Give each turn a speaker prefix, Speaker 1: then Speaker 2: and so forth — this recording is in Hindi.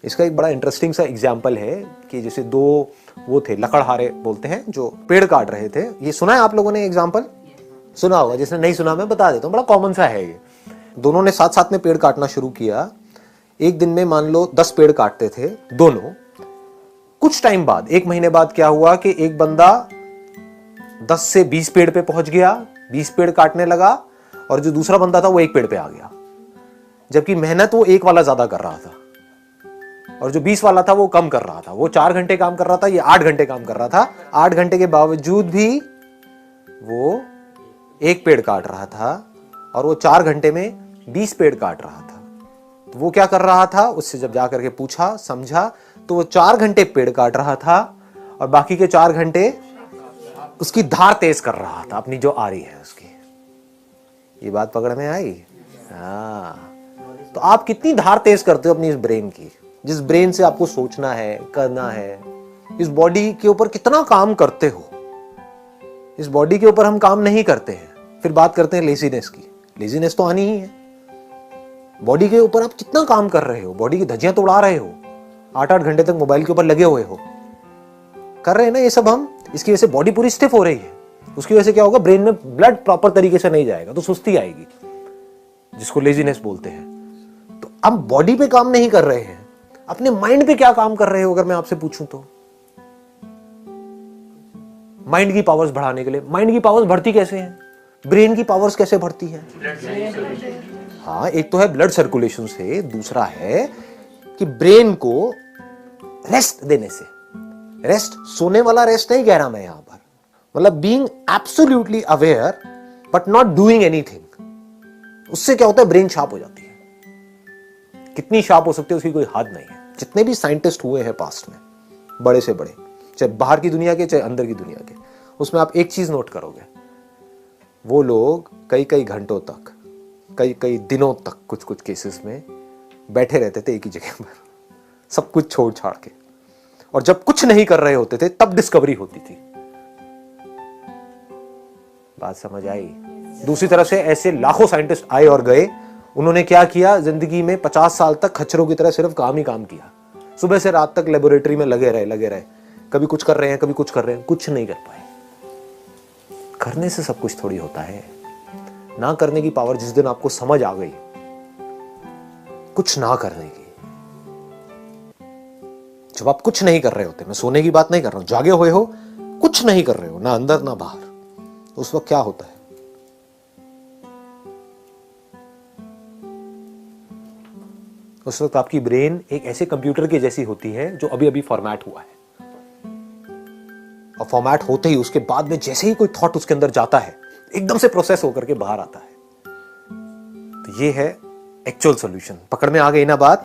Speaker 1: इसका एक बड़ा इंटरेस्टिंग सा एग्जाम्पल है कि जैसे दो वो थे लकड़हारे बोलते हैं जो पेड़ काट रहे थे। ये सुना है आप लोगों ने एग्जाम्पल? सुना होगा, जिसने नहीं सुना मैं बता देता हूँ, बड़ा कॉमन सा है ये। दोनों ने साथ साथ में पेड़ काटना शुरू किया। एक दिन में मान लो 10 पेड़ काटते थे दोनों। कुछ टाइम बाद, 1 महीने बाद क्या हुआ कि एक बंदा 10 से 20 पेड़ पे पहुंच गया, 20 पेड़ काटने लगा, और जो दूसरा बंदा था वो 1 पेड़ पे आ गया। जबकि मेहनत वो 1 वाला ज्यादा कर रहा था और जो 20 वाला था वो कम कर रहा था। वो 4 घंटे काम कर रहा था, ये 8 घंटे काम कर रहा था। 8 घंटे के बावजूद भी वो 1 पेड़ काट रहा था और वो 4 घंटे में 20 पेड़ काट रहा था। तो वो क्या कर रहा था, उससे जब जाकर के पूछा समझा तो वो 4 घंटे पेड़ काट रहा था और बाकी के 4 घंटे उसकी धार तेज कर रहा था, अपनी जो आरी है उसकी। ये बात पकड़ में आई? हाँ। तो आप कितनी धार तेज करते हो अपनी इस ब्रेन की, जिस ब्रेन से आपको सोचना है, करना है। इस बॉडी के ऊपर कितना काम करते हो। इस बॉडी के ऊपर हम काम नहीं करते हैं, फिर बात करते हैं लेजीनेस की। लेजीनेस तो आनी ही है। बॉडी के ऊपर आप कितना काम कर रहे हो, बॉडी की धज्जियां तो उड़ा रहे हो, 8-8 घंटे तक मोबाइल के ऊपर लगे हुए हो, कर रहे हैं ना ये सब हम। इसकी वजह से बॉडी पूरी स्टिफ हो रही है। उसकी वजह से क्या होगा, ब्रेन में ब्लड प्रॉपर तरीके से नहीं जाएगा तो सुस्ती आएगी, जिसको लेजीनेस बोलते हैं। तो अब बॉडी पे काम नहीं कर रहे हैं, अपने माइंड पे क्या काम कर रहे हो अगर मैं आपसे पूछूं तो? माइंड की पावर्स बढ़ाने के लिए। माइंड की पावर्स बढ़ती कैसे हैं? ब्रेन की पावर्स कैसे बढ़ती है? हाँ, एक तो है ब्लड सर्कुलेशन से, दूसरा है कि ब्रेन को रेस्ट देने से। रेस्ट सोने वाला रेस्ट नहीं कह रहा मैं यहां पर, मतलब being absolutely aware but not doing anything. उससे क्या होता है, ब्रेन शार्प हो जाती है। कितनी शार्प हो सकती है उसकी कोई हद नहीं है। जितने भी साइंटिस्ट हुए हैं पास्ट में, बड़े से बड़े, चाहे बाहर की दुनिया के चाहे अंदर की दुनिया के, उसमें आप एक चीज नोट करोगे, वो लोग कई कई घंटों तक, कई कई दिनों तक कुछ कुछ केसेस में बैठे रहते थे एक ही जगह पर, सब कुछ छोड़ छाड़ के। और जब कुछ नहीं कर रहे होते थे तब डिस्कवरी होती थी। बात समझ आई? दूसरी तरफ से ऐसे लाखों साइंटिस्ट आए और गए। उन्होंने क्या किया, जिंदगी में 50 साल तक खच्चरों की तरह सिर्फ काम ही काम किया। सुबह से रात तक लेबोरेटरी में लगे रहे। कभी कुछ कर रहे हैं, कभी कुछ कर रहे हैं, कुछ नहीं कर पाए। करने से सब कुछ थोड़ी होता है। ना करने की पावर जिस दिन आपको समझ आ गई, कुछ ना करने की, जब आप कुछ नहीं कर रहे होते, मैं सोने की बात नहीं कर रहा हूं, जागे हुए हो, कुछ नहीं कर रहे हो, ना अंदर ना बाहर, तो उस वक्त क्या होता है? उस वक्त आपकी ब्रेन एक ऐसे कंप्यूटर के जैसी होती है जो अभी अभी फॉर्मेट हुआ है। और फॉर्मेट होते ही उसके बाद में जैसे ही कोई थॉट उसके अंदर जाता है, एकदम से प्रोसेस होकर के बाहर आता है। तो ये है एक्चुअल सॉल्यूशन। पकड़ में आ गई ना बात?